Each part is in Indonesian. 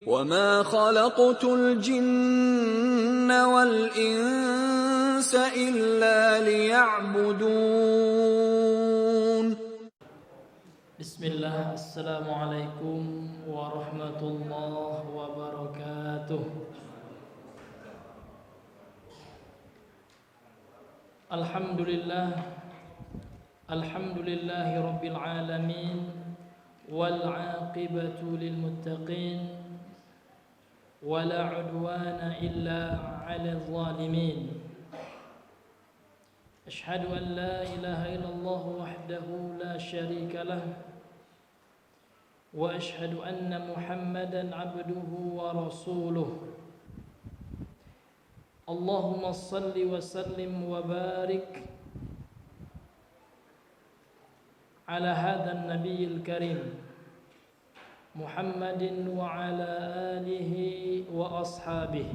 وما خلقت الجن والإنس إلا ليعبدون. بسم الله. السلام عليكم ورحمة الله وبركاته. الحمد لله رب العالمين والعاقبة للمتقين ولا عدوان إلا على الظالمين. أشهد أن لا إله إلا الله وحده لا شريك له وأشهد أن محمدا عبده ورسوله. اللهم صل وسلم وبارك على هذا النبي الكريم محمد وعلى آله وأصحابه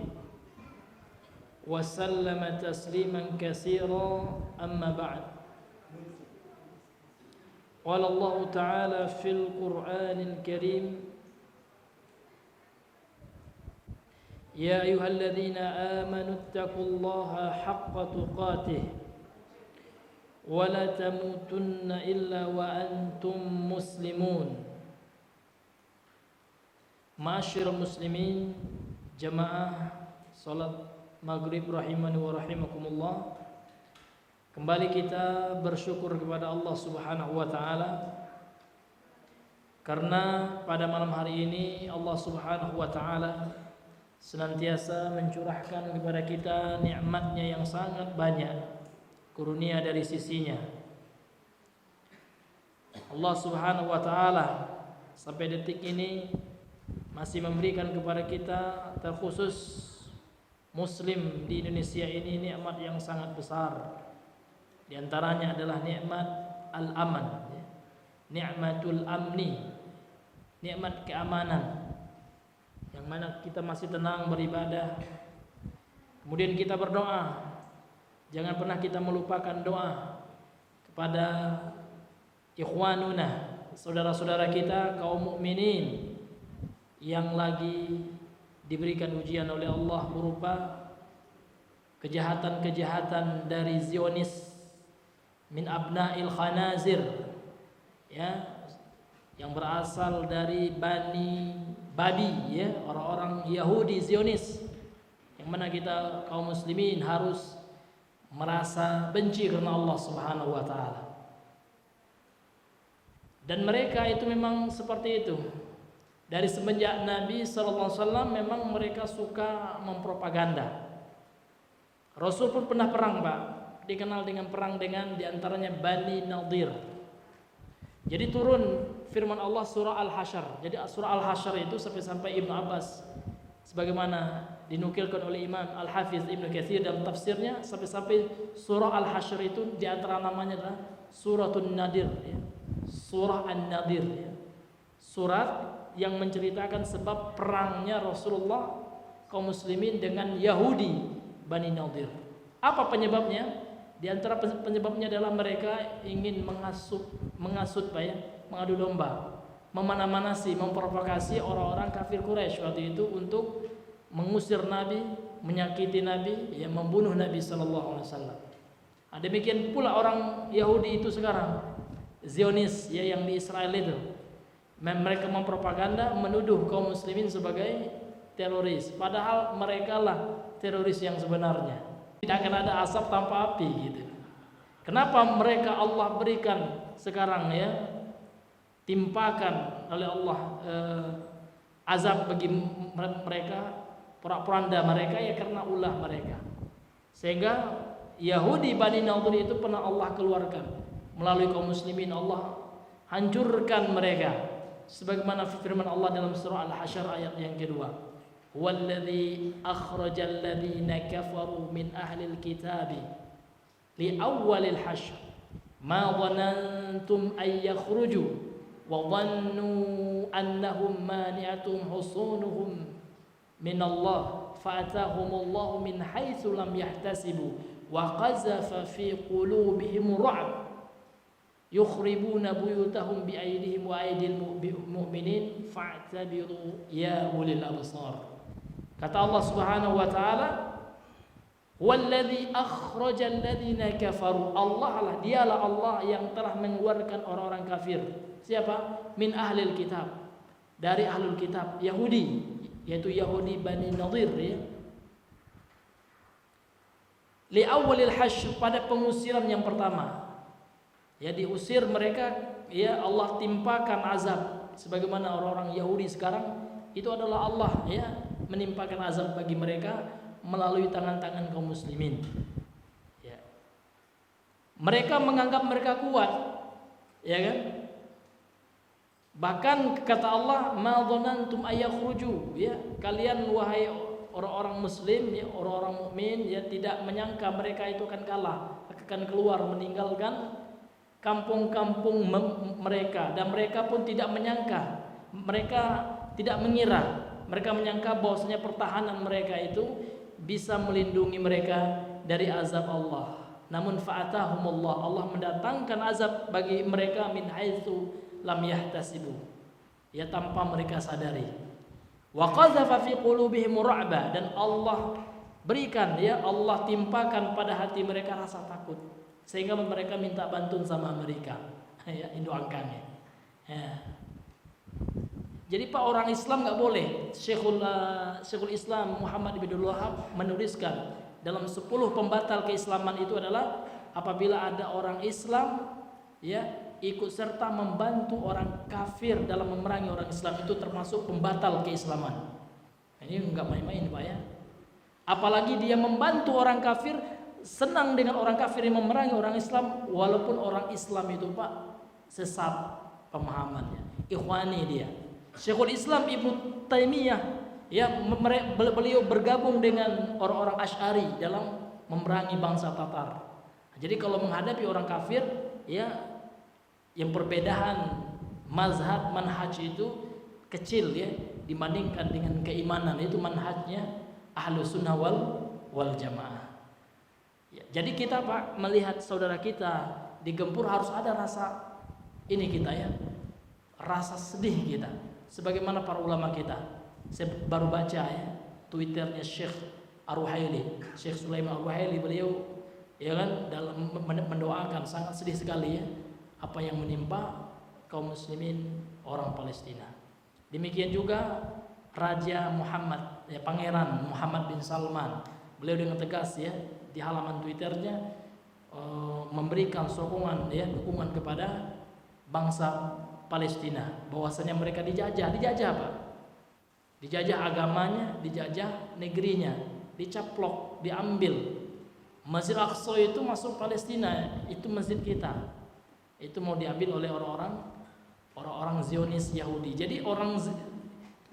وسلم تسليما كثيرا. أما بعد، قال الله تعالى في القرآن الكريم: يا أيها الذين آمنوا اتقوا الله حق تقاته ولا تموتن إلا وأنتم مسلمون. Ma'asyiral muslimin, jamaah salat maghrib rahimani wa rahimakumullah. Kembali kita bersyukur kepada Allah Subhanahu wa taala karena pada malam hari ini Allah Subhanahu wa taala senantiasa mencurahkan kepada kita nikmatnya yang sangat banyak, karunia dari sisinya. Allah Subhanahu wa taala sampai detik ini masih memberikan kepada kita, terkhusus muslim di Indonesia ini, nikmat yang sangat besar. Di antaranya adalah nikmat al-aman, nikmatul amni, nikmat keamanan, yang mana kita masih tenang beribadah. Kemudian kita berdoa. Jangan pernah kita melupakan doa kepada ikhwanuna, saudara-saudara kita kaum mukminin yang lagi diberikan ujian oleh Allah berupa kejahatan-kejahatan dari Zionis min abna'il khanazir, ya, yang berasal dari Bani Babi, ya, orang-orang Yahudi Zionis, yang mana kita kaum muslimin harus merasa benci karena Allah Subhanahu wa taala. Dan mereka itu memang seperti itu. Dari semenjak Nabi sallallahu alaihi wasallam memang mereka suka mempropaganda. Rasul pun pernah perang, Pak. Dikenal dengan perang dengan diantaranya Bani Nadir. Jadi turun firman Allah surah Al-Hasyr. Jadi surah Al-Hasyr itu sampai Ibnu Abbas, sebagaimana dinukilkan oleh Imam Al-Hafiz Ibnu Katsir dalam tafsirnya, sampai surah Al-Hasyr itu diantara namanya adalah Suratul Nadir, ya. Surah An-Nadir, ya. Surat yang menceritakan sebab perangnya Rasulullah kaum muslimin dengan Yahudi Bani Nadir. Apa penyebabnya? Di antara penyebabnya adalah mereka ingin mengasut Pak, ya, mengadu domba, memana-manasi, memprovokasi orang-orang kafir Quraisy waktu itu untuk mengusir Nabi, menyakiti Nabi, ya, membunuh Nabi sallallahu alaihi wasallam. Demikian pula orang Yahudi itu sekarang, Zionis, ya, yang di Israel itu. Mereka mempropaganda, menuduh kaum muslimin sebagai teroris, padahal mereka lah teroris yang sebenarnya. Tidak akan ada asap tanpa api, gitu. Kenapa mereka Allah berikan sekarang, ya, timpakan oleh Allah azab bagi mereka, porak-poranda mereka, ya, karena ulah mereka. Sehingga Yahudi Bani Nadir itu pernah Allah keluarkan melalui kaum muslimin. Allah hancurkan mereka, sebagaimana firman Allah dalam surah Al-Hasyr ayat yang kedua, "Walladzi akhrajal ladzina kafaru min ahlil kitabi li awwalil hasyr ma dhanantum ay yakhruju wa dhannu annahum mani'atum husunuhum min Allah fa'atahumullahu min haitsu lam yahtasibu wa qazafa fi qulubihim ru'b." yukhribuna buyutahum biaydihim wa aydil mu'minin fa'tabiru ya ulil absar. Kata Allah Subhanahu wa taala, "Walladzi akhrajal ladzina kafaru." Allah lah, dialah Allah yang telah mengeluarkan orang-orang kafir. Siapa? Min ahlil kitab. Dari ahlul kitab, Yahudi, yaitu Yahudi Bani Nadir ya. Li awwalil hasyr, pada pengusiran yang pertama. Ya, diusir mereka, ya Allah timpakan azab sebagaimana orang-orang Yahudi sekarang itu adalah Allah ya menimpakan azab bagi mereka melalui tangan-tangan kaum muslimin. Ya. Mereka menganggap mereka kuat, ya kan? Bahkan kata Allah, "Ma dhanantum ayakhruju," ya, kalian wahai orang-orang muslim, ya, orang-orang mukmin, ya tidak menyangka mereka itu akan kalah, akan keluar meninggalkan kampung-kampung mereka, dan mereka pun tidak menyangka, mereka tidak mengira, mereka menyangka bahwasanya pertahanan mereka itu bisa melindungi mereka dari azab Allah. Namun fa'atahumullah, Allah mendatangkan azab bagi mereka min haitsu lam yahtasibu, ya tanpa mereka sadari. Wa qadzafa fi qulubihim ra'ba, dan Allah berikan, ya Allah timpakan pada hati mereka rasa takut sehingga mereka minta bantuan sama mereka. Ya, doakan ya. Jadi Pak, orang Islam nggak boleh. Syekhul Islam Muhammad bin Abdul Wahab menuliskan dalam 10 pembatal keislaman itu adalah apabila ada orang Islam ya ikut serta membantu orang kafir dalam memerangi orang Islam, itu termasuk pembatal keislaman. Ini nggak main-main Pak ya. Apalagi dia membantu orang kafir, senang dengan orang kafir yang memerangi orang Islam, walaupun orang Islam itu Pak sesat pemahamannya, ikhwani dia. Syekhul Islam Ibnu Taimiyah ya, beliau bergabung dengan orang-orang Asy'ari dalam memerangi bangsa Tatar. Jadi kalau menghadapi orang kafir ya, yang perbedaan mazhab manhaj itu kecil ya dibandingkan dengan keimanan, itu manhajnya Ahlus Sunnah wal Jamaah. Ya, jadi kita Pak melihat saudara kita digempur harus ada rasa ini kita ya, rasa sedih kita. Sebagaimana para ulama kita, saya baru baca ya Twitternya Syekh Ar-Ruhaili, Syekh Sulaiman Ar-Ruhaili, beliau ya kan dalam mendoakan sangat sedih sekali ya apa yang menimpa kaum muslimin orang Palestina. Demikian juga Raja Muhammad, ya Pangeran Muhammad bin Salman, beliau dengan tegas ya di halaman Twitternya memberikan sokongan ya dukungan kepada bangsa Palestina, bahwasanya mereka dijajah Pak, dijajah agamanya, dijajah negerinya, dicaplok, diambil. Masjid Aqsa itu masuk Palestina, itu masjid kita, itu mau diambil oleh orang-orang Zionis Yahudi. Jadi orang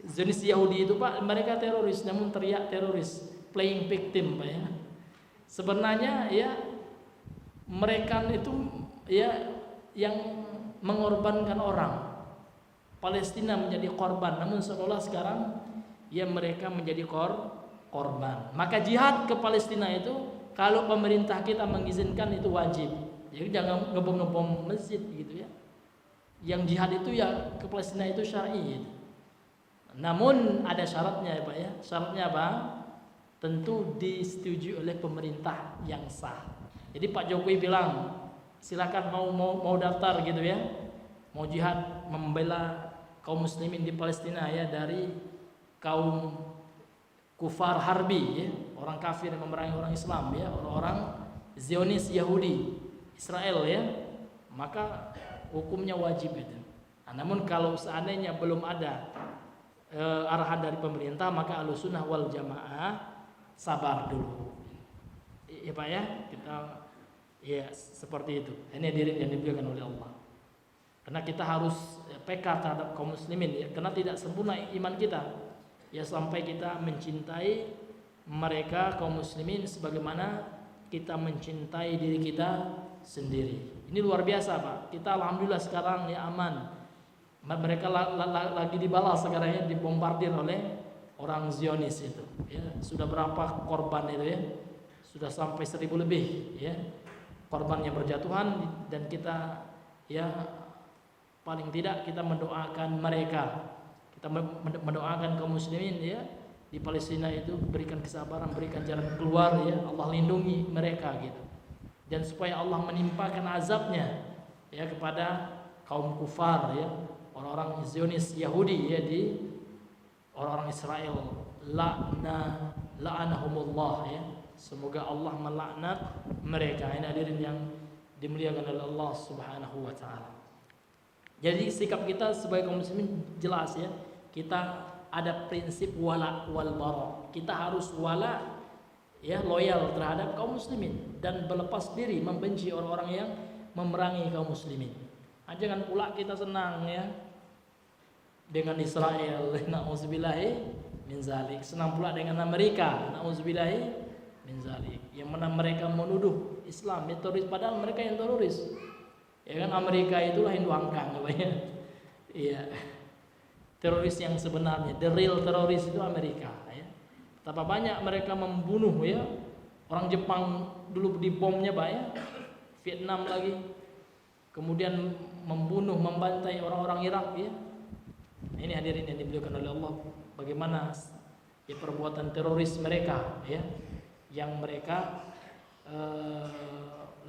Zionis Yahudi itu Pak, mereka teroris, namun teriak teroris, playing victim Pak ya. Sebenarnya ya mereka itu ya yang mengorbankan orang. Palestina menjadi korban, namun seolah sekarang ya mereka menjadi korban. Maka jihad ke Palestina itu kalau pemerintah kita mengizinkan itu wajib. Jadi jangan ngebom-ngebom masjid gitu ya. Yang jihad itu ya ke Palestina itu syar'i gitu. Namun ada syaratnya ya Pak ya. Syaratnya apa? Tentu disetujui oleh pemerintah yang sah. Jadi Pak Jokowi bilang silakan mau daftar gitu ya, mau jihad membela kaum muslimin di Palestina ya dari kaum kufar harbi ya, orang kafir yang memerangi orang Islam ya, orang-orang Zionis Yahudi Israel ya, maka hukumnya wajib itu. Nah, namun kalau seandainya belum ada arahan dari pemerintah, maka Ahlussunnah wal Jamaah sabar dulu ya Pak ya, kita ya seperti itu. Ini hadirin yang dimuliakan oleh Allah. Karena kita harus peka terhadap kaum muslimin ya, karena tidak sempurna iman kita. Ya sampai kita mencintai mereka kaum muslimin sebagaimana kita mencintai diri kita sendiri. Ini luar biasa Pak. Kita alhamdulillah sekarang ya aman. Mereka lagi dibalas sekarang ya, dibombardir oleh orang Zionis itu. Ya, sudah berapa korban itu ya? Sudah sampai 1000 lebih ya. Korban yang berjatuhan, dan kita ya paling tidak kita mendoakan mereka, kita mendoakan kaum muslimin ya di Palestina itu, berikan kesabaran, berikan jalan keluar ya, Allah lindungi mereka gitu, dan supaya Allah menimpakan azabnya ya kepada kaum kufar ya, orang-orang Zionis Yahudi ya, di orang-orang Israel, la'anahumullah ya, semoga Allah melaknat mereka. Ini hadirin yang dimuliakan oleh Allah Subhanahu wa taala. Jadi sikap kita sebagai kaum muslimin jelas ya, kita ada prinsip wala wal bara. Kita harus wala ya, loyal terhadap kaum muslimin dan berlepas diri membenci orang-orang yang memerangi kaum muslimin. Jangan pula kita senang ya dengan Israel, na'udzubillahi min zalik. Senang pula dengan Amerika, na'udzubillahi min zalik. Yang mana mereka menuduh Islam ya teroris, padahal mereka yang teroris. Ya kan, Amerika itulah Hindu angkang ya. Iya. Teroris yang sebenarnya, the real teroris itu Amerika ya. Betapa banyak mereka membunuh ya. Orang Jepang dulu dibomnya Pak ya. Vietnam lagi. Kemudian membunuh, membantai orang-orang Irak ya. Ini hadirin yang dimuliakan oleh Allah, bagaimana ya perbuatan teroris mereka ya, yang mereka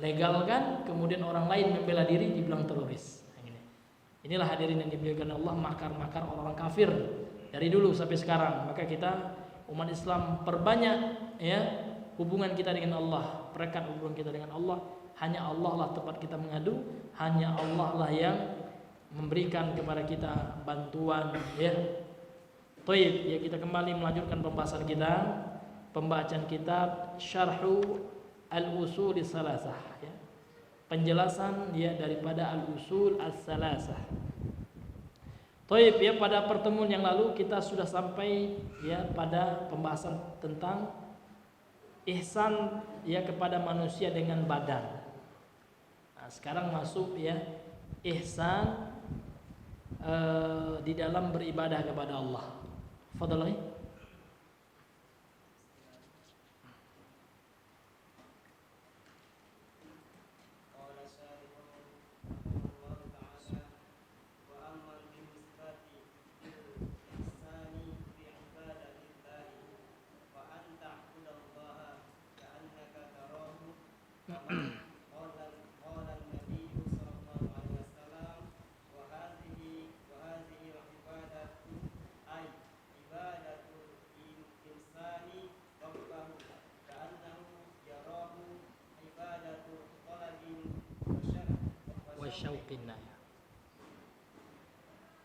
legalkan, kemudian orang lain membela diri dibilang teroris. Inilah hadirin yang dimuliakan Allah, makar-makar orang-orang kafir dari dulu sampai sekarang. Maka kita umat Islam perbanyak ya hubungan kita dengan Allah, perekat hubungan kita dengan Allah. Hanya Allah lah tempat kita mengadu, hanya Allah lah yang memberikan kepada kita bantuan ya. Baik, ya kita kembali melanjutkan pembahasan kita, pembacaan kitab Syarhu Al-Usul As-Salasah ya. Penjelasan dia daripada Al-Usul As-Salasah. Baik, ya pada pertemuan yang lalu kita sudah sampai ya pada pembahasan tentang ihsan ya kepada manusia dengan badan. Nah, sekarang masuk ya ihsan di dalam beribadah kepada Allah. Fadhal.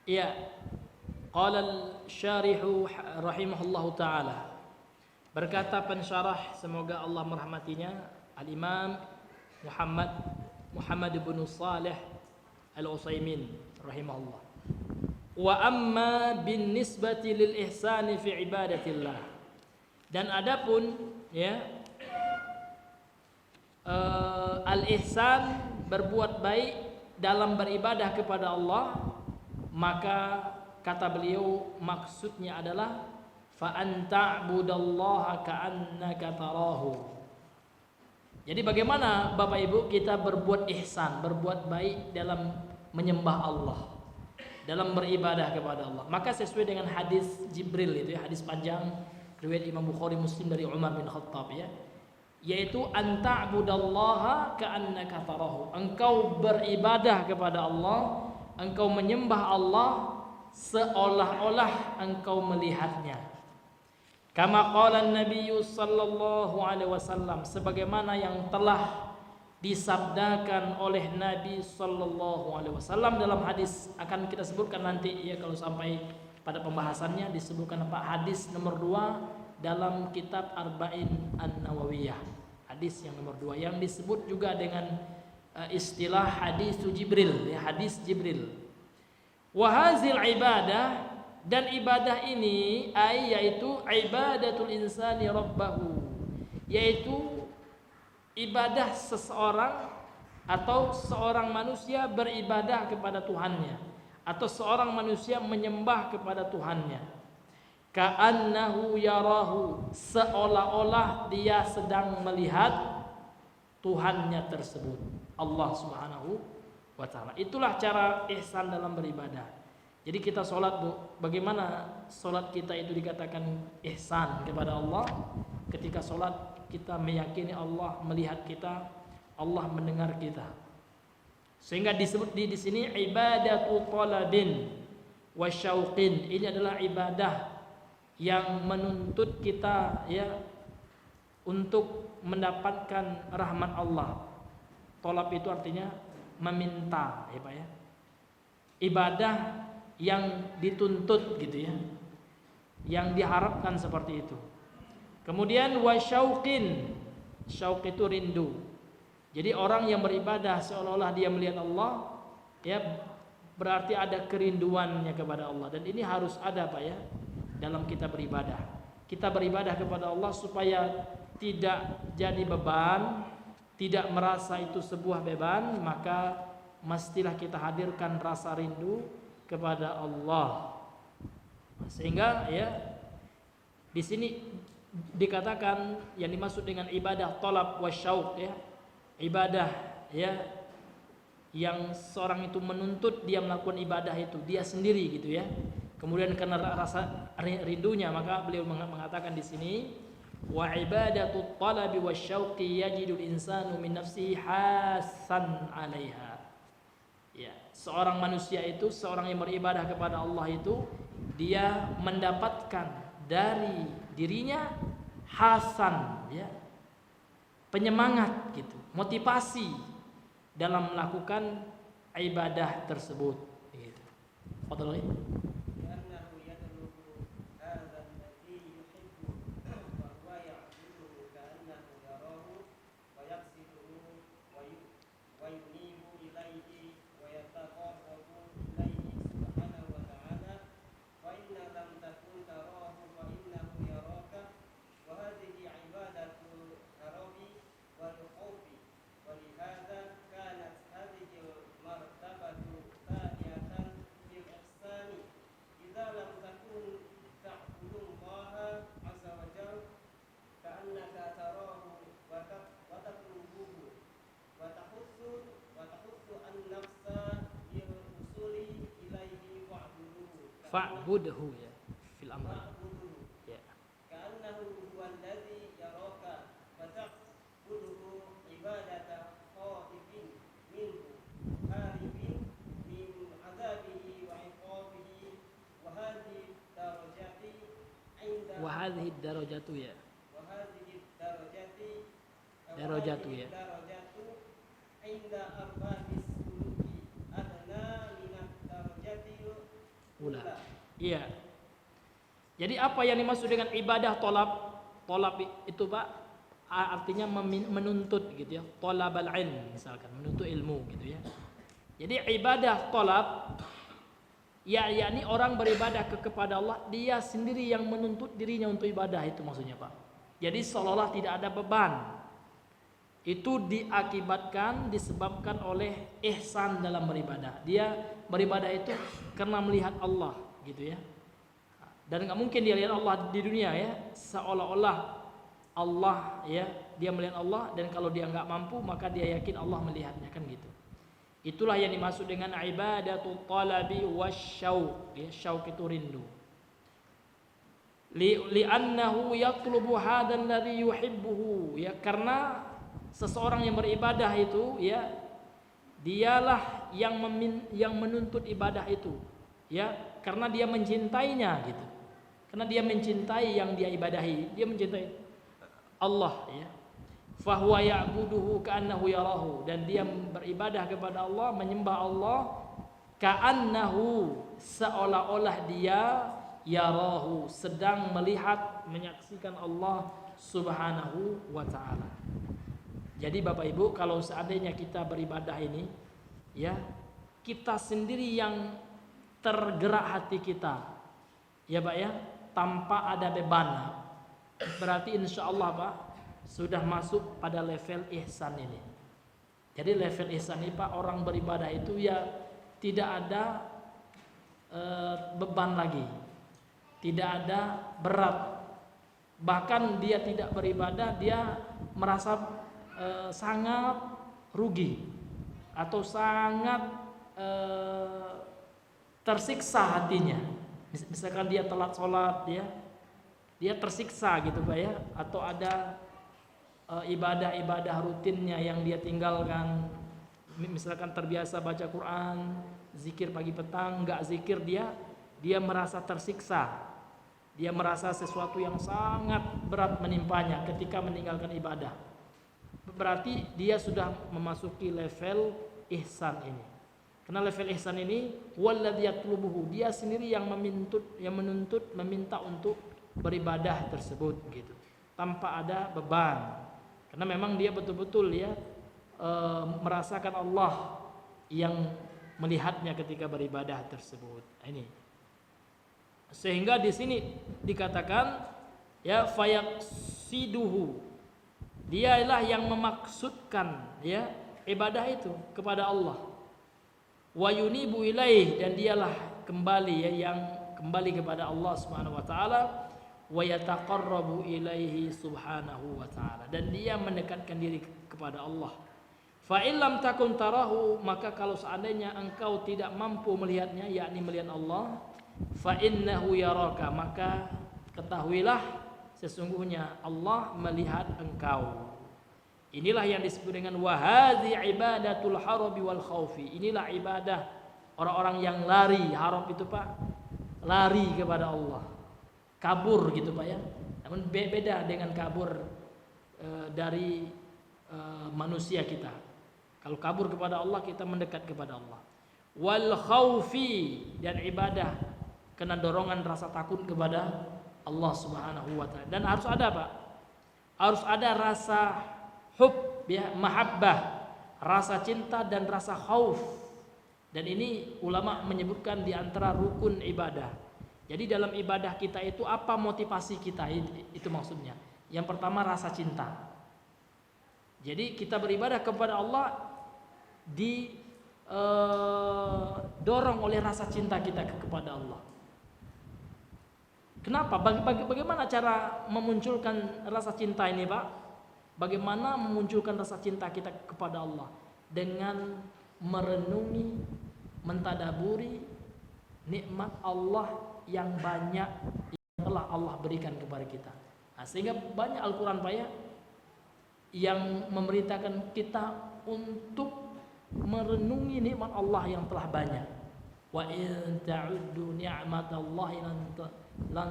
Ya, qala al-syarihu rahimahullahu taala. Berkata pensyarah, semoga Allah merahmatinya, Al-Imam Muhammad bin Shalih Al-Utsaimin rahimahullah. Wa amma bin nisbati lil ihsani fi ibadatillah. Dan adapun ya al-ihsan, berbuat baik dalam beribadah kepada Allah, maka kata beliau maksudnya adalah fa anta'budallaha ka'annaka tarahu. Jadi bagaimana Bapak Ibu kita berbuat ihsan, berbuat baik dalam menyembah Allah, dalam beribadah kepada Allah. Maka sesuai dengan hadis Jibril itu ya, hadis panjang riwayat Imam Bukhari Muslim dari Umar bin Khattab ya, yaitu anta'budallaha ka'annaka tarahu. Engkau beribadah kepada Allah, engkau menyembah Allah seolah-olah engkau melihatnya. Kama qala Nabi sallallahu alaihi wasallam, sebagaimana yang telah disabdakan oleh Nabi sallallahu alaihi wasallam dalam hadis, akan kita sebutkan nanti ya kalau sampai pada pembahasannya, disebutkan apa hadis nomor 2 dalam kitab Arba'in An-Nawawiyah. Hadis yang nomor 2 yang disebut juga dengan istilah hadis Jibril ya, hadis Jibril. Wa hazil ibadah, dan ibadah ini yaitu ibadatul insani rabbahu, yaitu ibadah seseorang atau seorang manusia beribadah kepada Tuhannya, atau seorang manusia menyembah kepada Tuhannya. Ka'annahu yarahu, seolah-olah dia sedang melihat Tuhannya tersebut, Allah Subhanahu wa ta'ala. Itulah cara ihsan dalam beribadah. Jadi kita sholat, Bu, bagaimana sholat kita itu dikatakan ihsan kepada Allah? Ketika sholat kita meyakini Allah melihat kita, Allah mendengar kita. Sehingga disebut di sini ibadatu talabin wa syauqin. Ini adalah ibadah yang menuntut kita ya untuk mendapatkan rahmat Allah. Talab itu artinya meminta, ya Pak ya. Ibadah yang dituntut gitu ya. Yang diharapkan seperti itu. Kemudian wa syauqin. Syauq itu rindu. Jadi orang yang beribadah seolah-olah dia melihat Allah, ya berarti ada kerinduannya kepada Allah. Dan ini harus ada Pak ya dalam kita beribadah. Kita beribadah kepada Allah supaya tidak jadi beban, tidak merasa itu sebuah beban, maka mestilah kita hadirkan rasa rindu kepada Allah. Sehingga ya di sini dikatakan yang dimaksud dengan ibadah talab wasyauq ya, ibadah ya yang seorang itu menuntut dia melakukan ibadah itu dia sendiri gitu ya. Kemudian karena rasa rindunya maka beliau mengatakan di sini wa ibadatu talabi wasyauqi yajidul insanu min nafsihi hasan 'alaiha. Ya, seorang manusia itu, seorang yang beribadah kepada Allah itu dia mendapatkan dari dirinya hasan ya, penyemangat gitu, motivasi dalam melakukan ibadah tersebut gitu. Fadhil. Fa'budhu ya fil amr ya ka'annahu huwallazi yaraka fata'buduhu ibadata khaifin minhu haribin min 'adzabihi wa 'iqabihi wa hadhihi darajati 'inda wa hadhihi darajatu ya wa hadhihi darajatu ya darajatu 'inda arbabis suluki adna minat darajatil ula. Iya. Jadi apa yang dimaksud dengan ibadah tolab? Tolab itu Pak artinya menuntut gitu ya. Tolabal ilm misalkan, menuntut ilmu gitu ya. Jadi ibadah tolab ya yakni orang beribadah kepada Allah, dia sendiri yang menuntut dirinya untuk ibadah, itu maksudnya Pak. Jadi seolah-olah tidak ada beban. Itu diakibatkan, disebabkan oleh ihsan dalam beribadah. Dia beribadah itu karena melihat Allah gitu ya. Dan nggak mungkin dia lihat Allah di dunia ya, seolah-olah Allah ya, dia melihat Allah, dan kalau dia nggak mampu maka dia yakin Allah melihatnya, kan gitu. Itulah yang dimaksud dengan ibadatul talabi wasyauq ya, syauq itu rindu. Li'annahu yatlubu hadzal ladzi yuhibbuhu ya, karena seseorang yang beribadah itu ya, dialah yang menuntut ibadah itu ya, karena dia mencintainya gitu. Karena dia mencintai yang dia ibadahi, dia mencintai Allah ya. Fahuwa ya'buduhu ka'annahu yarahu, dan dia beribadah kepada Allah, menyembah Allah ka'annahu, seolah-olah dia yarahu, sedang melihat, menyaksikan Allah Subhanahu wa ta'ala. Jadi Bapak Ibu, kalau seandainya kita beribadah ini ya, kita sendiri yang tergerak hati kita ya Pak ya, tanpa ada beban, berarti insya Allah Pak sudah masuk pada level ihsan ini. Jadi level ihsan ini Pak, orang beribadah itu ya tidak ada beban lagi, tidak ada berat. Bahkan dia tidak beribadah, dia merasa sangat rugi atau sangat tersiksa hatinya. Misalkan dia telat sholat, dia tersiksa gitu Pak ya, atau ada ibadah-ibadah rutinnya yang dia tinggalkan. Misalkan terbiasa baca Quran, zikir pagi petang, nggak zikir, dia merasa tersiksa. Dia merasa sesuatu yang sangat berat menimpanya ketika meninggalkan ibadah. Berarti dia sudah memasuki level ihsan ini. Karena level ihsan ini walladzi yatlubuhu, dia sendiri yang menuntut, meminta untuk beribadah tersebut gitu. Tanpa ada beban. Karena memang dia betul-betul merasakan Allah yang melihatnya ketika beribadah tersebut. Ini. Sehingga di sini dikatakan fayaksiduhu, dialah yang memaksudkan ibadah itu kepada Allah. Wa yunibu ilaih, dan dialah kembali yang kembali kepada Allah Subhanahu wa taala. Wa yataqarrabu ilaihi subhanahu wa ta'ala, dan dia mendekatkan diri kepada Allah. Fa illam takun tarahu, maka kalau seandainya engkau tidak mampu melihatnya, yakni melihat Allah, fa innahu yaraka, maka ketahuilah sesungguhnya Allah melihat engkau. Inilah yang disebut dengan wahadhi ibadatul harabi wal khaufi. Inilah ibadah orang-orang yang lari. Harab itu Pak, lari kepada Allah, kabur gitu Pak ya. Namun beda dengan kabur dari manusia kita. Kalau kabur kepada Allah, kita mendekat kepada Allah. Wal khaufi, dan ibadah kena dorongan rasa takut kepada Allah Subhanahu wa taala. Dan harus ada Pak, harus ada rasa hub mahabbah, rasa cinta dan rasa khauf. Dan ini ulama menyebutkan di antara rukun ibadah. Jadi dalam ibadah kita itu apa motivasi kita, itu maksudnya. Yang pertama rasa cinta. Jadi kita beribadah kepada Allah dorong oleh rasa cinta kita kepada Allah. Kenapa? Bagaimana cara memunculkan rasa cinta ini Pak? Bagaimana memunculkan rasa cinta kita kepada Allah? Dengan merenungi, mentadaburi nikmat Allah yang banyak yang telah Allah berikan kepada kita. Nah, sehingga banyak Al-Quran Pak ya, yang memerintahkan kita untuk merenungi nikmat Allah yang telah banyak. Wa in ta'uddu ni'matallahi lan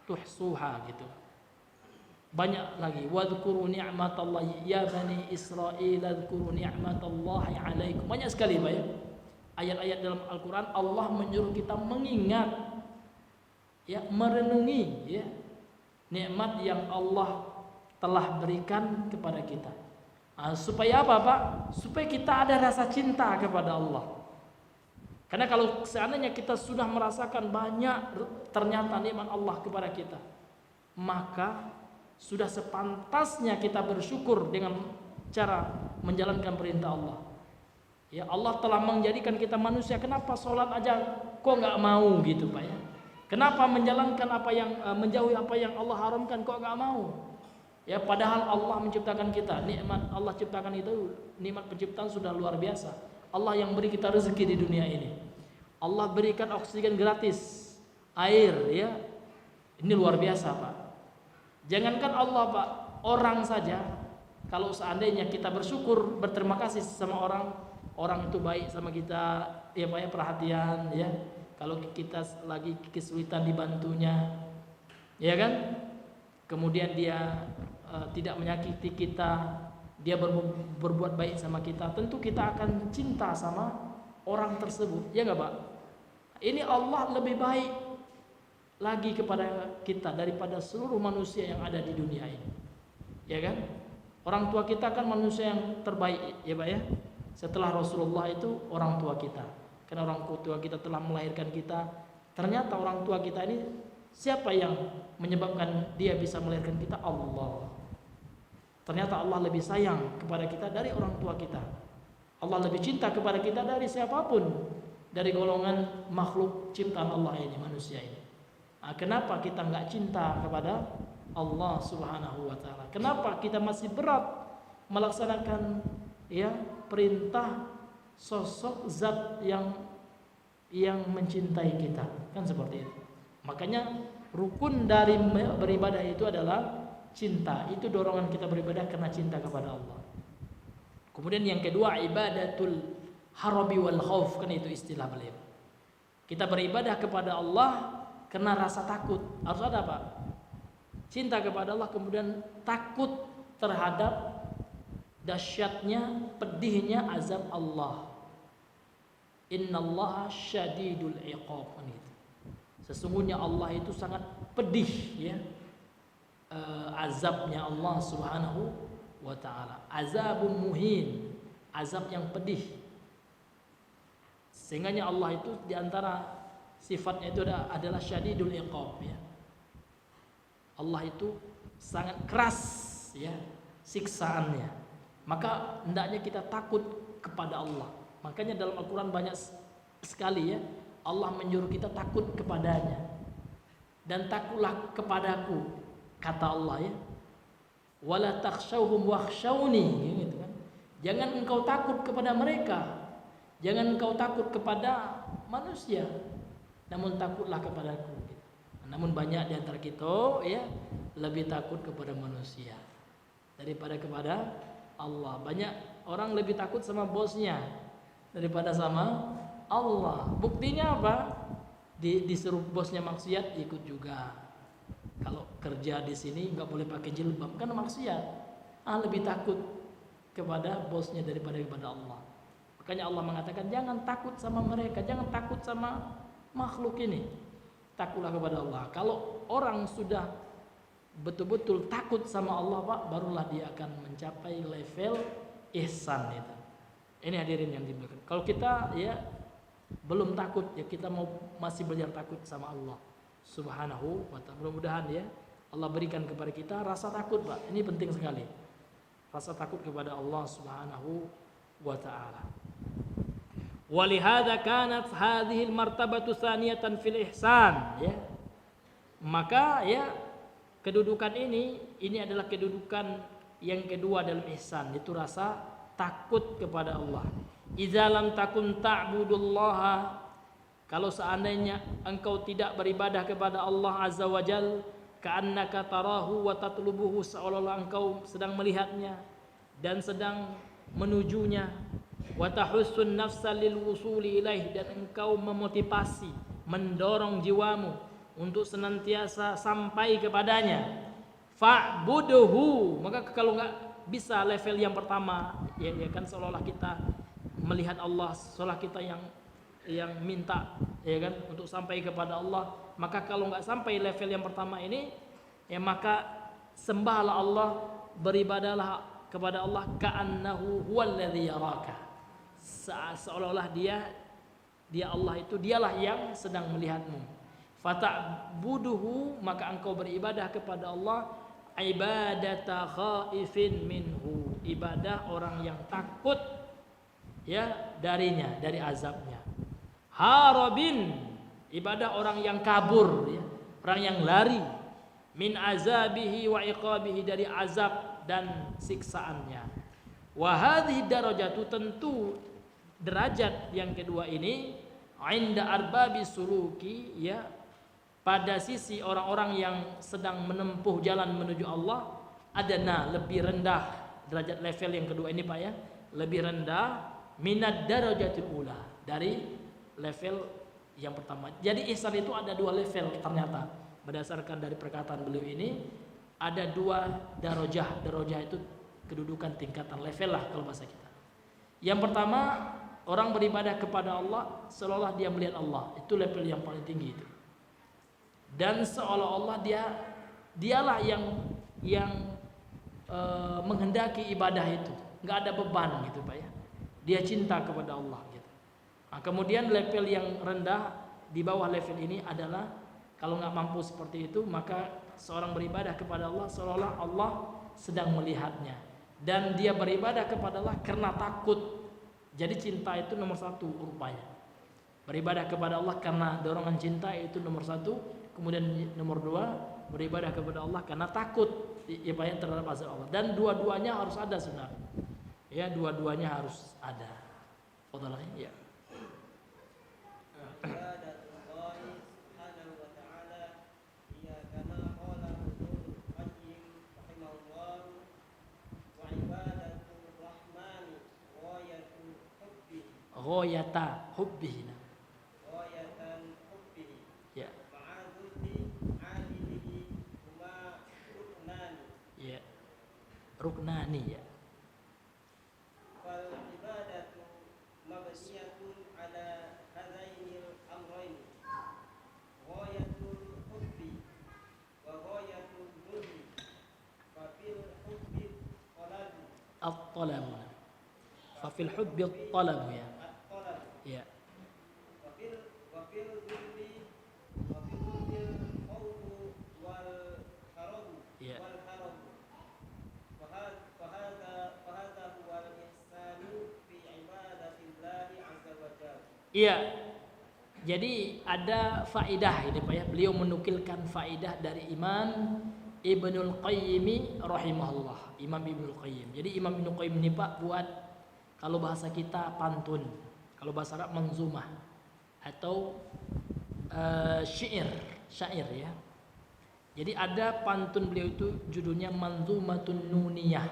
tuhsuha gitu. Banyak lagi. Wadhkuru ni'matallahi ya bani Israil, wadhkuru ni'matallahi 'alaikum. Banyak sekali Pak ya. Ayat-ayat dalam Al-Quran Allah menyuruh kita mengingat, merenungi nikmat yang Allah telah berikan kepada kita. Supaya apa Pak? Supaya kita ada rasa cinta kepada Allah. Karena kalau seandainya kita sudah merasakan banyak ternyata nikmat Allah kepada kita, maka sudah sepantasnya kita bersyukur dengan cara menjalankan perintah Allah. Ya, Allah telah menjadikan kita manusia. Kenapa sholat aja kok nggak mau gitu Pak ya? Kenapa menjalankan menjauhi apa yang Allah haramkan kok nggak mau? Ya, padahal Allah menciptakan kita, nikmat Allah ciptakan itu, nikmat penciptaan sudah luar biasa. Allah yang beri kita rezeki di dunia ini. Allah berikan oksigen gratis, air Ini luar biasa Pak. Jangankan Allah Pak, orang saja kalau seandainya kita bersyukur, berterima kasih sama orang itu baik sama kita, Pak ya, perhatian Kalau kita lagi kesulitan dibantunya, kan? Kemudian dia tidak menyakiti kita, dia berbuat baik sama kita, tentu kita akan cinta sama orang tersebut, ya nggak Pak? Ini Allah lebih baik lagi kepada kita daripada seluruh manusia yang ada di dunia ini, ya kan? Orang tua kita kan manusia yang terbaik, ya Pak ya. Setelah Rasulullah itu orang tua kita, karena orang tua kita telah melahirkan kita. Ternyata orang tua kita ini siapa yang menyebabkan dia bisa melahirkan kita? Allah. Ternyata Allah lebih sayang kepada kita dari orang tua kita. Allah lebih cinta kepada kita dari siapapun dari golongan makhluk ciptaan Allah ini, manusia ini. Kenapa kita nggak cinta kepada Allah Subhanahu wa taala? Kenapa kita masih berat melaksanakan ya perintah sosok zat yang mencintai kita, kan seperti itu. Makanya rukun dari beribadah itu adalah cinta. Itu dorongan kita beribadah karena cinta kepada Allah. Kemudian yang kedua, ibadatul harabi wal khauf, kan itu istilah beliau. Kita beribadah kepada Allah karena rasa takut. Harus ada apa? Cinta kepada Allah, kemudian takut terhadap dahsyatnya, pedihnya azab Allah. Innallaha syadidul iqab. Sesungguhnya Allah itu sangat pedih, ya, azabnya Allah Subhanahu wa ta'ala. Azabun muhin, azab yang pedih. Sehingganya Allah itu diantara sifatnya itu adalah syadidul iqab, ya. Allah itu sangat keras, ya, siksaannya. Maka hendaknya kita takut kepada Allah. Makanya dalam Al-Quran banyak sekali, ya, Allah menyuruh kita takut kepadanya. Dan takutlah kepadaku, kata Allah, ya. Wala takhshawhum wakhshawni, gitu kan. Jangan engkau takut kepada mereka, jangan engkau takut kepada manusia, namun takutlah kepadaku, gitu. Namun banyak di antara kita, ya, lebih takut kepada manusia daripada kepada Allah. Banyak orang lebih takut sama bosnya daripada sama Allah. Buktinya apa? Disuruh bosnya maksiat, ikut juga. Kalau kerja di sini nggak boleh pakai jilbab, kan maksiat. Lebih takut kepada bosnya daripada kepada Allah. Makanya Allah mengatakan jangan takut sama mereka, jangan takut sama makhluk ini. Takutlah kepada Allah. Kalau orang sudah betul-betul takut sama Allah, Pak, barulah dia akan mencapai level ihsan itu. Ini hadirin yang dimuliakan. Kalau kita, ya, belum takut, ya, kita masih belajar takut sama Allah Subhanahu wa ta'ala. Mudah-mudahan, ya, Allah berikan kepada kita rasa takut, Pak. Ini penting sekali. Rasa takut kepada Allah Subhanahu wa ta'ala. Walihada kanat hadhil martabatu tsaniyatan fil ihsan, ya. Maka, ya, kedudukan ini adalah kedudukan yang kedua dalam ihsan, itu rasa takut kepada Allah. Idza lam takun ta'budullaha, kalau seandainya engkau tidak beribadah kepada Allah Azza wa Jal, ka'annaka tarahu wa tatlubuhu, seolah-olah engkau sedang melihatnya dan sedang menujunya, wa tahussun nafsa lil wusuli ilaih, dan engkau memotivasi, mendorong jiwamu untuk senantiasa sampai kepadanya. Fa'buduhu, maka kalau enggak bisa level yang pertama, ya kan, seolah-olah kita melihat Allah, seolah kita yang minta, ya kan, untuk sampai kepada Allah. Maka kalau enggak sampai level yang pertama ini, ya, maka sembahlah Allah, beribadahlah kepada Allah ka'annahu huwallazi yaraka, seolah-olah dia Allah itu dialah yang sedang melihatmu. Fata'buduhu, maka engkau beribadah kepada Allah ibadata khaifin minhu, ibadah orang yang takut, ya, darinya, dari azabnya. Harabin, ibadah orang yang kabur, ya, orang yang lari, min azabihi wa iqabihi, dari azab dan siksaannya. Wa hadhihi darajatu, tentu derajat yang kedua ini, inda arbabi suluki, ya, pada sisi orang-orang yang sedang menempuh jalan menuju Allah, adana, lebih rendah. Derajat level yang kedua ini, Pak, ya, lebih rendah minad darajatil ula, dari level yang pertama. Jadi ihsan itu ada dua level ternyata. Berdasarkan dari perkataan beliau ini, ada dua darajah. Darajah itu kedudukan, tingkatan, level lah kalau bahasa kita. Yang pertama, orang beribadah kepada Allah seolah-olah dia melihat Allah. Itu level yang paling tinggi itu. Dan seolah-olah dialah yang menghendaki ibadah itu, nggak ada beban, gitu, Pak, ya. Dia cinta kepada Allah, gitu. Nah, kemudian level yang rendah di bawah level ini adalah kalau nggak mampu seperti itu, maka seorang beribadah kepada Allah seolah-olah Allah sedang melihatnya, dan dia beribadah kepada Allah karena takut. Jadi cinta itu nomor satu rupanya. Beribadah kepada Allah karena dorongan cinta itu nomor satu. Kemudian nomor dua, beribadah kepada Allah karena takut, ya, terhadap azab Allah. Dan dua-duanya harus ada sebenarnya. Ya, dua-duanya harus ada. Fadhal ya. Ghayata hubbihi. Ya. Ya. Ruknani ya. At-talab. Fa fil hubbi at-talab ya. Ya. Ya. Iya. Jadi ada faidah ini Pak ya. Beliau menukilkan faidah dari Imam Ibnul Qayyim rahimahullah. Imam Ibnul Qayyim. Jadi Imam Ibnul Qayyim ini Pak buat, kalau bahasa kita pantun, kalau bahasa Arab manzumah atau syair ya. Jadi ada pantun beliau itu judulnya Manzumatun Nuniyah.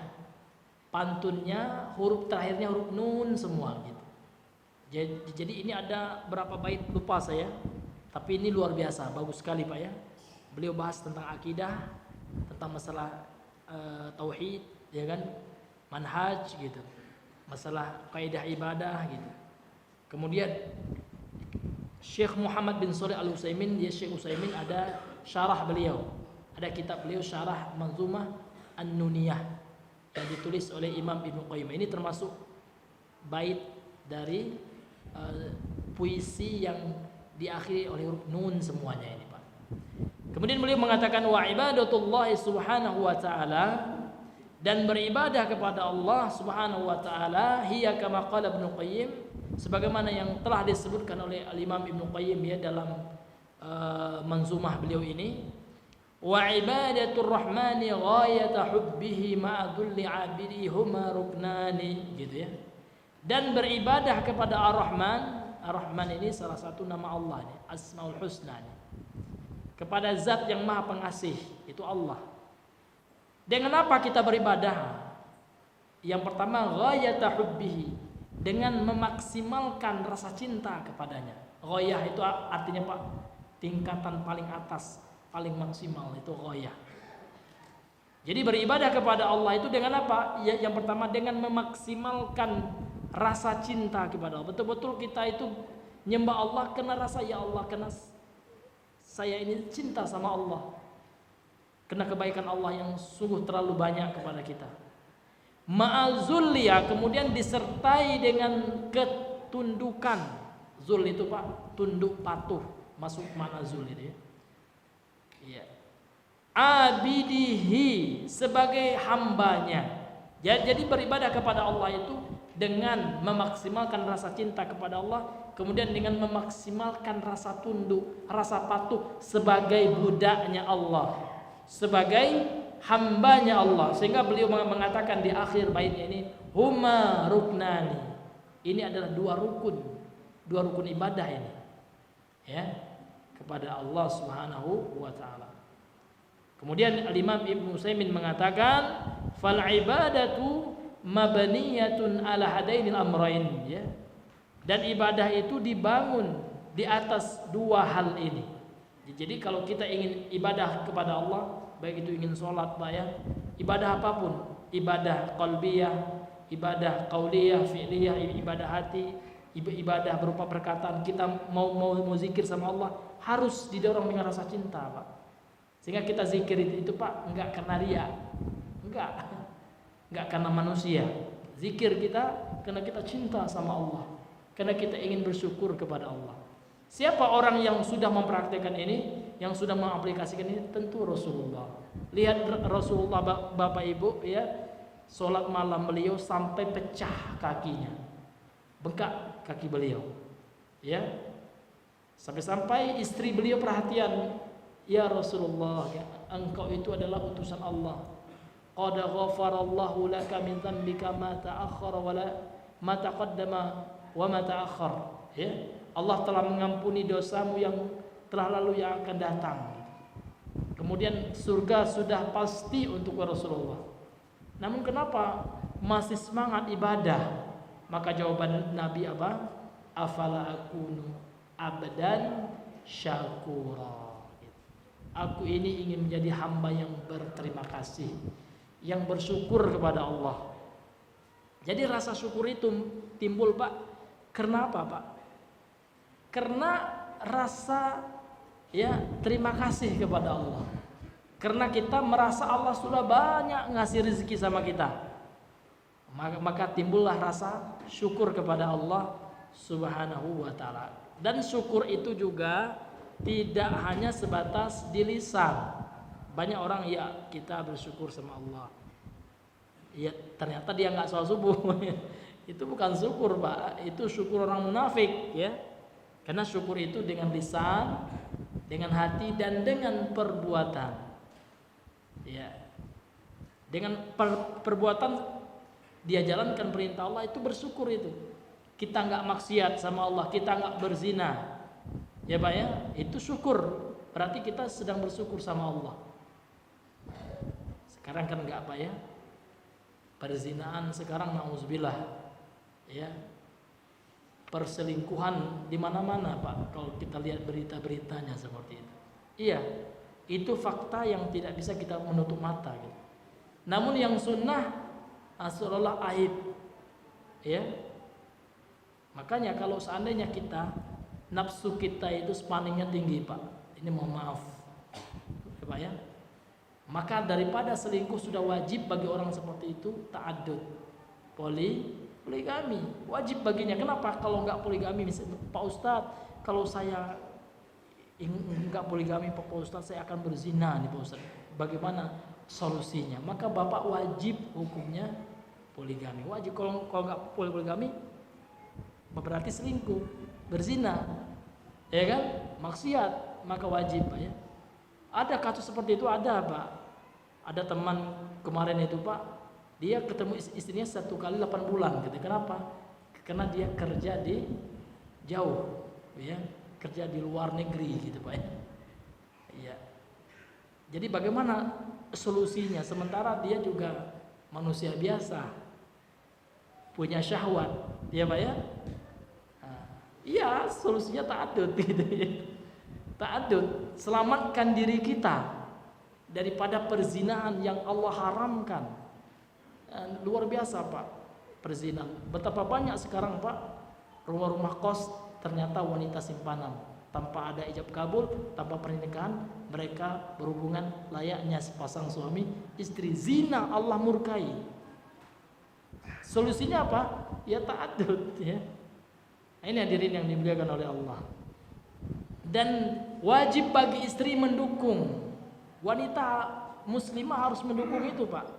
Pantunnya huruf terakhirnya huruf nun semua gitu. Jadi ini ada berapa bait lupa saya, tapi ini luar biasa, bagus sekali Pak ya. Beliau bahas tentang akidah, tentang masalah tauhid, ya kan, manhaj gitu, masalah kaidah ibadah gitu. Kemudian Syekh Muhammad bin Shalih Al-Utsaimin, dia Syekh Utsaimin ada syarah beliau, ada kitab beliau syarah Manzumah An-Nuniyah yang ditulis oleh Imam Ibnu Qayyim. Ini termasuk bait dari puisi yang diakhiri oleh huruf nun semuanya ini Pak. Kemudian beliau mengatakan wa ibadatullah subhanahu wa ta'ala, dan beribadah kepada Allah subhanahu wa ta'ala, hiya kama qala Ibnu Qayyim, sebagaimana yang telah disebutkan oleh Al-Imam Ibnu Qayyim ya dalam manzumah beliau ini, wa ibadatur rahmani ghayata hubbihi ma'a dhulli 'abidi huma ruknani gitu ya. Dan beribadah kepada Ar-Rahman. Ar-Rahman ini salah satu nama Allah nih, Asmaul Husna nih. Kepada zat yang maha pengasih, itu Allah. Dengan apa kita beribadah? Yang pertama, ghayata hubbihi, dengan memaksimalkan rasa cinta kepadanya. Ghayah itu artinya Pak, tingkatan paling atas, paling maksimal, itu ghayah. Jadi beribadah kepada Allah itu dengan apa? Ya, yang pertama dengan memaksimalkan rasa cinta kepada Allah. Betul-betul kita itu nyembah Allah karena rasa, ya Allah, karena saya ini cinta sama Allah, karena kebaikan Allah yang sungguh terlalu banyak kepada kita. Ma'azulliya, kemudian disertai dengan ketundukan. Zul itu Pak, tunduk patuh, masuk makna zul itu ya. Iya. Abidihi, sebagai hambanya. Jadi beribadah kepada Allah itu dengan memaksimalkan rasa cinta kepada Allah, kemudian dengan memaksimalkan rasa tunduk, rasa patuh sebagai budaknya Allah, sebagai hambanya Allah. Sehingga beliau mengatakan di akhir baitnya ini, huma ruknani. Ini adalah dua rukun ibadah ini ya, kepada Allah Subhanahu wa taala. Kemudian Al-Imam Ibnu Utsaimin mengatakan, fal ibadatu mabniyatun ala hadainil amrain ya. Dan ibadah itu dibangun di atas dua hal ini. Jadi kalau kita ingin ibadah kepada Allah, baik itu ingin sholat Pak ya, ibadah apapun, ibadah qalbiyah, ibadah qauliyah, fi'liyah, ibadah hati, ibadah berupa perkataan, kita mau zikir sama Allah harus didorong dengan rasa cinta Pak. Sehingga kita zikir itu Pak enggak karena riya, enggak karena manusia. Zikir kita karena kita cinta sama Allah, karena kita ingin bersyukur kepada Allah. Siapa orang yang sudah mempraktikkan ini, yang sudah mengaplikasikan ini? Tentu Rasulullah. Lihat Rasulullah Bapak Ibu ya, sholat malam beliau sampai pecah kakinya, bengkak kaki beliau ya, sampai istri beliau perhatian, ya Rasulullah ya, engkau itu adalah utusan Allah, qad ghafarallahu laka min dhanbika ma ta'akhkhara wa ma taqaddama wa ma ta'akhkhar. Ya, Allah telah mengampuni dosamu yang telah lalu yang akan datang. Kemudian surga sudah pasti untuk Rasulullah. Namun kenapa masih semangat ibadah? Maka jawaban Nabi apa? Afala akunu abdan syakura. Aku ini ingin menjadi hamba yang berterima kasih, yang bersyukur kepada Allah. Jadi rasa syukur itu timbul, Pak. Kenapa, Pak? Karena rasa terima kasih kepada Allah. Karena kita merasa Allah sudah banyak ngasih rezeki sama kita. Maka timbullah rasa syukur kepada Allah Subhanahu wa taala. Dan syukur itu juga tidak hanya sebatas di lisan. Banyak orang kita bersyukur sama Allah. Ya ternyata dia nggak sholat subuh. Itu bukan syukur, Pak. Itu syukur orang munafik, ya. Karena syukur itu dengan lisan, dengan hati, dan dengan perbuatan. Ya. Dengan perbuatan dia jalankan perintah Allah, itu bersyukur itu. Kita nggak maksiat sama Allah, kita nggak berzina. Ya Pak ya, itu syukur. Berarti kita sedang bersyukur sama Allah. Sekarang kan nggak, Pak ya. Perzinaan sekarang nauzubillah. Ya. Perselingkuhan di mana-mana, Pak. Kalau kita lihat berita-beritanya seperti itu. Iya, itu fakta yang tidak bisa kita menutup mata gitu. Namun yang sunnah seolah aib. Ya. Makanya kalau seandainya nafsu kita itu spanningnya tinggi, Pak. Ini mohon maaf, ya, Pak ya. Maka daripada selingkuh sudah wajib bagi orang seperti itu ta'addud, poligami wajib baginya. Kenapa? Kalau nggak poligami, misalnya, Pak Ustadz, kalau saya nggak poligami Pak Ustadz, saya akan berzina nih Pak Ustadz. Bagaimana solusinya? Maka Bapak wajib hukumnya poligami. Wajib. Kalau nggak poligami berarti selingkuh, berzina, ya kan? Maksiat, maka wajib, Pak ya. Ada kasus seperti itu, ada, Pak. Ada teman kemarin itu, Pak, dia ketemu istrinya 1 kali 8 bulan gitu. Kenapa? Karena dia kerja di jauh, ya, kerja di luar negeri gitu, Pak ya. Iya. Jadi bagaimana solusinya? Sementara dia juga manusia biasa, punya syahwat, ya Pak ya. Iya, solusinya ta'addud gitu ya. Ta'addud, selamatkan diri kita daripada perzinahan yang Allah haramkan. Luar biasa, Pak, perzinahan. Betapa banyak sekarang, Pak, rumah-rumah kos ternyata wanita simpanan. Tanpa ada ijab kabul, tanpa pernikahan, mereka berhubungan layaknya sepasang suami istri. Zina, Allah murkai. Solusinya apa? Ya ta'addud, ya. Ini hadirin yang dimuliakan oleh Allah. Dan wajib bagi istri mendukung. Wanita muslimah harus mendukung itu, Pak.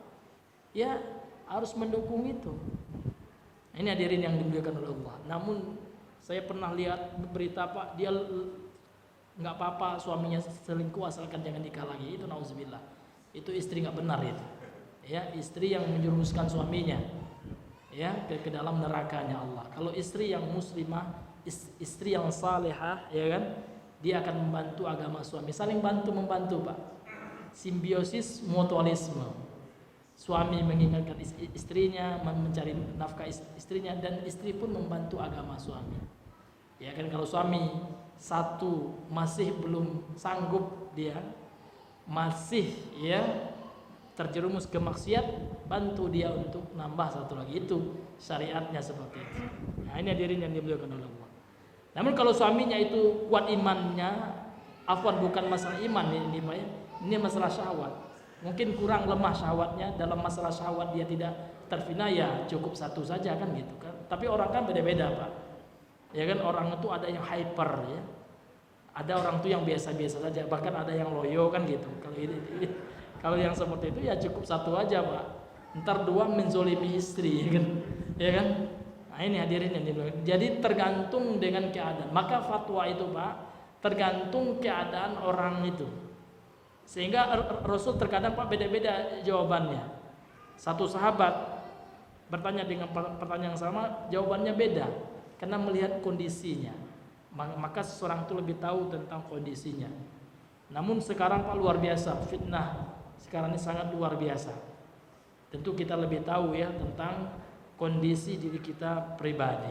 Ya, harus mendukung itu. Ini hadirin yang dimuliakan oleh Allah. Namun saya pernah lihat berita, Pak, dia nggak apa-apa suaminya selingkuh asalkan jangan nikah lagi. Itu nauzubillah. Itu istri nggak benar itu. Ya, istri yang menjerumuskan suaminya, ya, ke dalam nerakanya Allah. Kalau istri yang muslimah, istri yang salehah, ya kan, dia akan membantu agama suami, saling bantu membantu, Pak. Simbiosis mutualisme. Suami mengingatkan istrinya, mencari nafkah istrinya, dan istri pun membantu agama suami. Ya kan, kalau suami satu masih belum sanggup, dia masih terjerumus ke maksiat, bantu dia untuk nambah satu lagi. Itu syariatnya seperti itu. Nah, ini hadirin yang dimuliakan oleh Allah. Namun kalau suaminya itu kuat imannya, afwan, bukan masalah iman ini, Pak ya. Ini masalah syahwat. Mungkin kurang lemah syahwatnya, dalam masalah syahwat dia tidak terfina, ya cukup satu saja kan gitu kan. Tapi orang kan beda-beda, Pak. Ya kan, orang itu ada yang hyper, ya. Ada orang itu yang biasa-biasa saja, bahkan ada yang loyo kan gitu. Kalau yang seperti itu ya cukup satu aja, Pak. Ntar dua menzolimi istri, ya kan? Ya kan? Nah, ini hadirin yang dimuliakan. Jadi tergantung dengan keadaan. Maka fatwa itu, Pak, tergantung keadaan orang itu. Sehingga Rasul terkadang, Pak, beda-beda jawabannya. Satu sahabat bertanya dengan pertanyaan yang sama, jawabannya beda karena melihat kondisinya. Maka seseorang itu lebih tahu tentang kondisinya. Namun sekarang Pak luar biasa, fitnah sekarang ini sangat luar biasa. Tentu kita lebih tahu ya tentang kondisi diri kita pribadi.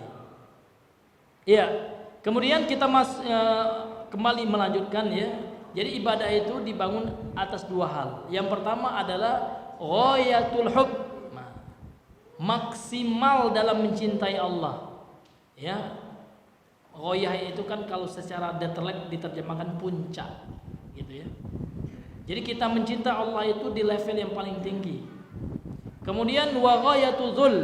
Iya, kemudian kita kembali melanjutkan ya. Jadi ibadah itu dibangun atas dua hal. Yang pertama adalah ghayatul hub, maksimal dalam mencintai Allah. Ya, ghayah itu kan kalau secara detail diterjemahkan puncak, gitu ya. Jadi kita mencinta Allah itu di level yang paling tinggi. Kemudian wa ghayatul dzul,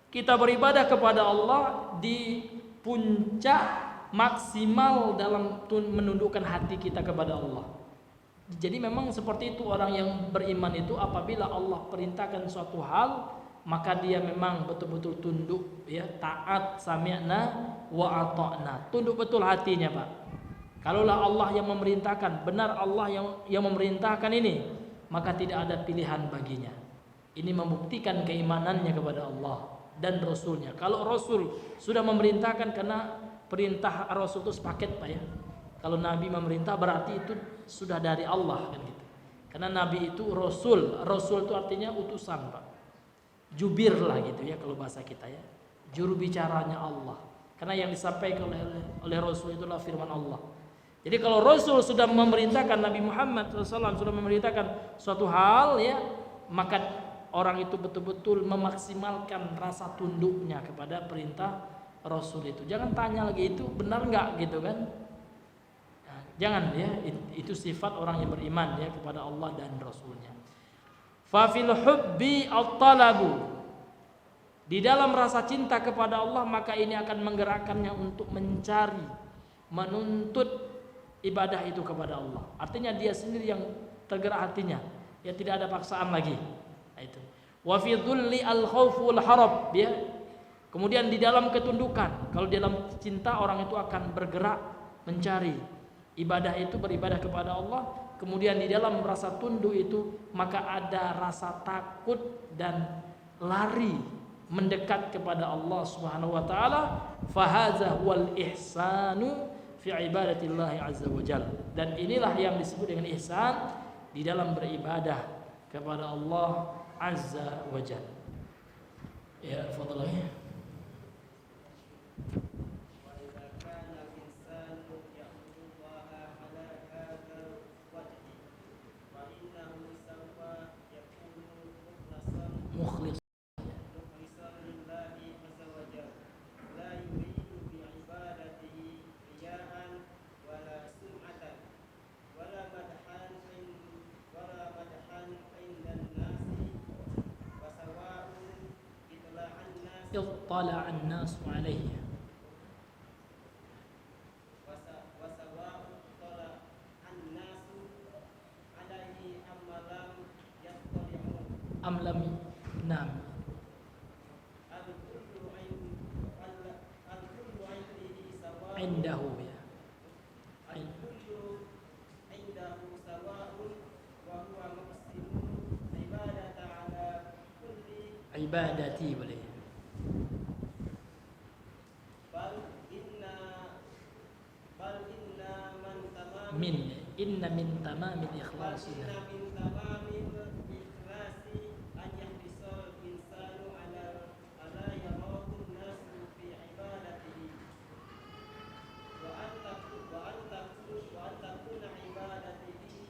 kita beribadah kepada Allah di puncak maksimal dalam menundukkan hati kita kepada Allah. Jadi memang seperti itu orang yang beriman itu, apabila Allah perintahkan suatu hal, maka dia memang betul-betul tunduk ya, taat, sami'na wa ata'na, tunduk betul hatinya Pak. Kalaulah Allah yang memerintahkan, benar Allah yang memerintahkan ini, maka tidak ada pilihan baginya. Ini membuktikan keimanannya kepada Allah dan Rasulnya. Kalau Rasul sudah memerintahkan, karena perintah Rasul itu sepaket Pak ya. Kalau Nabi memerintah berarti itu sudah dari Allah kan gitu. Karena Nabi itu Rasul, Rasul itu artinya utusan Pak. Jubir lah gitu ya kalau bahasa kita ya. Juru bicaranya Allah. Karena yang disampaikan oleh Rasul itulah firman Allah. Jadi kalau Rasul sudah memerintahkan, Nabi Muhammad SAW sudah memerintahkan suatu hal ya, maka orang itu betul-betul memaksimalkan rasa tunduknya kepada perintah Rasul itu. Jangan tanya lagi itu benar nggak gitu kan? Nah, jangan ya, itu sifat orang yang beriman ya kepada Allah dan Rasulnya. Fa fil hubbi at-talabu, di dalam rasa cinta kepada Allah maka ini akan menggerakkannya untuk mencari, menuntut ibadah itu kepada Allah. Artinya dia sendiri yang tergerak hatinya, ya tidak ada paksaan lagi. Nah, itu. Wa fi dhulli al-khauful harab ya. Kemudian di dalam ketundukan, kalau dalam cinta orang itu akan bergerak mencari ibadah itu, beribadah kepada Allah. Kemudian di dalam rasa tunduk itu maka ada rasa takut dan lari mendekat kepada Allah Subhanahu wa taala. Fa hadza wal ihsanu fi ibadatillah azza wajalla. Dan inilah yang disebut dengan ihsan di dalam beribadah kepada Allah azza wajalla. Ya, fadhlan. Mukhlis اطلع الناس عليه أم لم نعم عنده ya ibadati boleh min inna min tamamil ikhlasina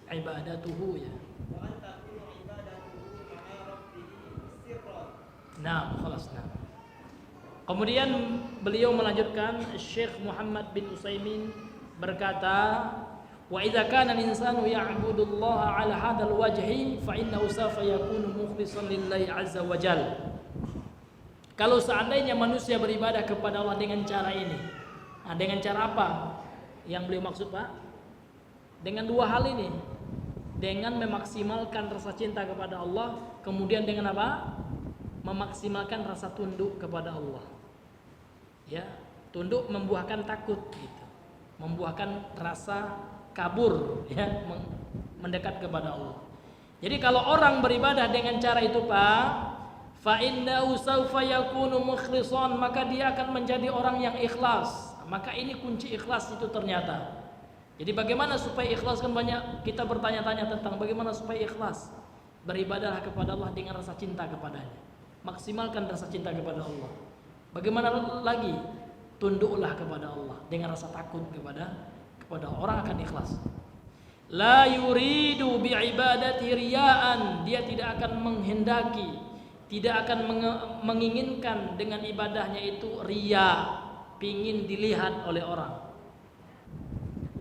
ibadatuhu ya. Nah, khalas nah. Kemudian beliau melanjutkan, Syekh Muhammad bin Utsaimin berkata, wa idza kana al-insanu ya'budullaha 'ala hadzal wajhi fa innahu sawfa yakunu mukhlishan lillahi 'azza wa jalla. Kalau seandainya manusia beribadah kepada Allah dengan cara ini. Nah, dengan cara apa? Yang beliau maksud, Pak? Dengan dua hal ini. Dengan memaksimalkan rasa cinta kepada Allah, kemudian dengan apa? Memaksimalkan rasa tunduk kepada Allah. Ya, tunduk membuahkan takut gitu. Membuahkan rasa kabur ya, mendekat kepada Allah. Jadi kalau orang beribadah dengan cara itu Pak, fa innahu sawfa yakunu mukhlishan, maka dia akan menjadi orang yang ikhlas. Maka ini kunci ikhlas itu ternyata. Jadi bagaimana supaya ikhlas, kan banyak kita bertanya-tanya tentang bagaimana supaya ikhlas. Beribadahlah kepada Allah dengan rasa cinta kepadanya. Maksimalkan rasa cinta kepada Allah. Bagaimana lagi? Tunduklah kepada Allah dengan rasa takut kepada Allah. Orang akan ikhlas. La yuridu bi'ibadati riya'an, dia tidak akan menghendaki, tidak akan menginginkan dengan ibadahnya itu riya, pingin dilihat oleh orang.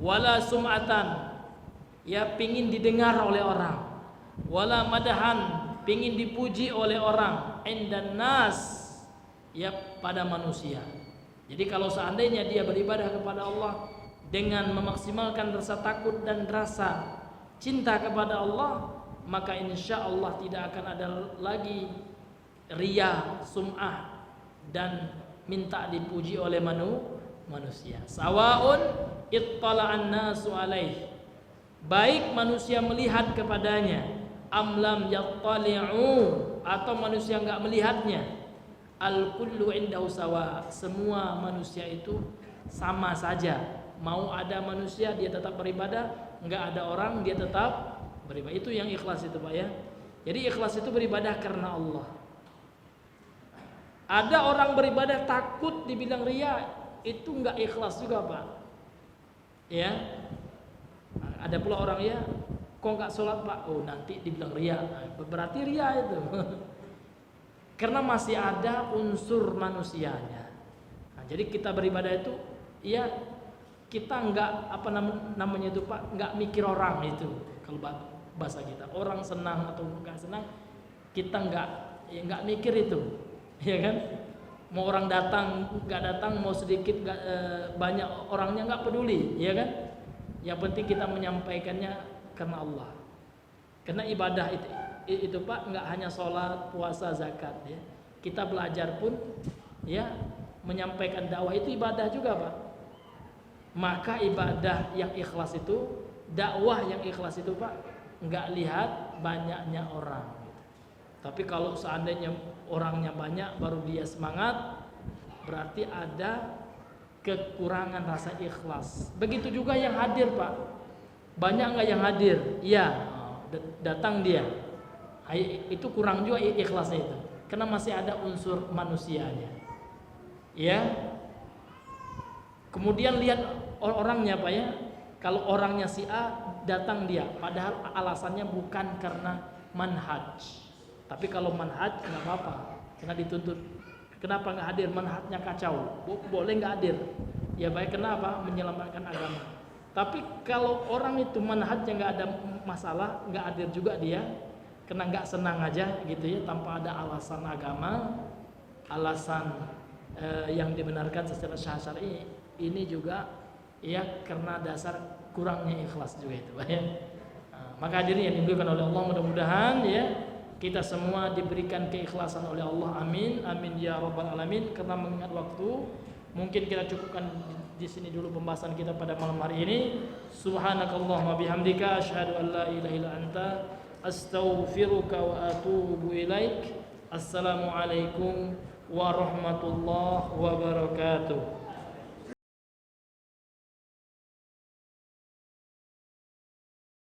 Wala sum'atan, ya pingin didengar oleh orang. Wala madahan, pingin dipuji oleh orang. Indan nas, ya pada manusia. Jadi kalau seandainya dia beribadah kepada Allah dengan memaksimalkan rasa takut dan rasa cinta kepada Allah, maka insya Allah tidak akan ada lagi riya, sum'ah, dan minta dipuji oleh manusia. Sawaun ittala'an nasu alaih, baik manusia melihat kepadanya, amlam yattali'u, atau manusia enggak melihatnya. Al-kullu indahu sawa, semua manusia itu sama saja. Mau ada manusia dia tetap beribadah, enggak ada orang dia tetap beribadah. Itu yang ikhlas itu Pak ya. Jadi ikhlas itu beribadah karena Allah. Ada orang beribadah takut dibilang riya, itu enggak ikhlas juga Pak. Ya. Ada pula orang ya, kok enggak sholat Pak? Oh nanti dibilang riya. Berarti riya itu. Karena masih ada unsur manusianya. Nah, jadi kita beribadah itu ya kita enggak namanya itu Pak, enggak mikir orang itu. Kalau bahasa kita, orang senang atau enggak senang, kita enggak mikir itu. Ya kan? Mau orang datang, enggak datang, mau sedikit banyak orangnya enggak peduli, ya kan? Yang penting kita menyampaikannya karena Allah. Karena ibadah itu Pak enggak hanya sholat, puasa, zakat ya. Kita belajar pun ya menyampaikan dakwah itu ibadah juga Pak. Maka ibadah yang ikhlas itu, dakwah yang ikhlas itu Pak, enggak lihat banyaknya orang gitu. Tapi kalau seandainya orangnya banyak baru dia semangat, berarti ada kekurangan rasa ikhlas. Begitu juga yang hadir Pak. Banyak enggak yang hadir? Iya, datang dia. Itu kurang juga ikhlasnya itu. Karena masih ada unsur manusianya. Ya. Kemudian lihat orangnya Pak ya. Kalau orangnya si A, datang dia, padahal alasannya bukan karena manhaj. Tapi kalau manhaj enggak apa-apa, karena dituntut. Kenapa enggak hadir? Manhajnya kacau. Boleh enggak hadir? Ya baik, kenapa? Menyelamatkan agama. Tapi kalau orang itu manhajnya enggak ada masalah, enggak hadir juga dia, karena enggak senang aja gitu ya, tanpa ada alasan agama, alasan yang dibenarkan secara syar'i, ini juga ya karena dasar kurangnya ikhlas juga itu ya. Maka hadirin yang dimuliakan oleh Allah, mudah-mudahan ya kita semua diberikan keikhlasan oleh Allah. Amin, amin ya rabbal alamin. Karena mengingat waktu, mungkin kita cukupkan di sini dulu pembahasan kita pada malam hari ini. Subhanakallahumma bihamdika asyhadu an la ilaha illa anta astaghfiruka wa atubu ilaik. Assalamualaikum warahmatullahi wabarakatuh.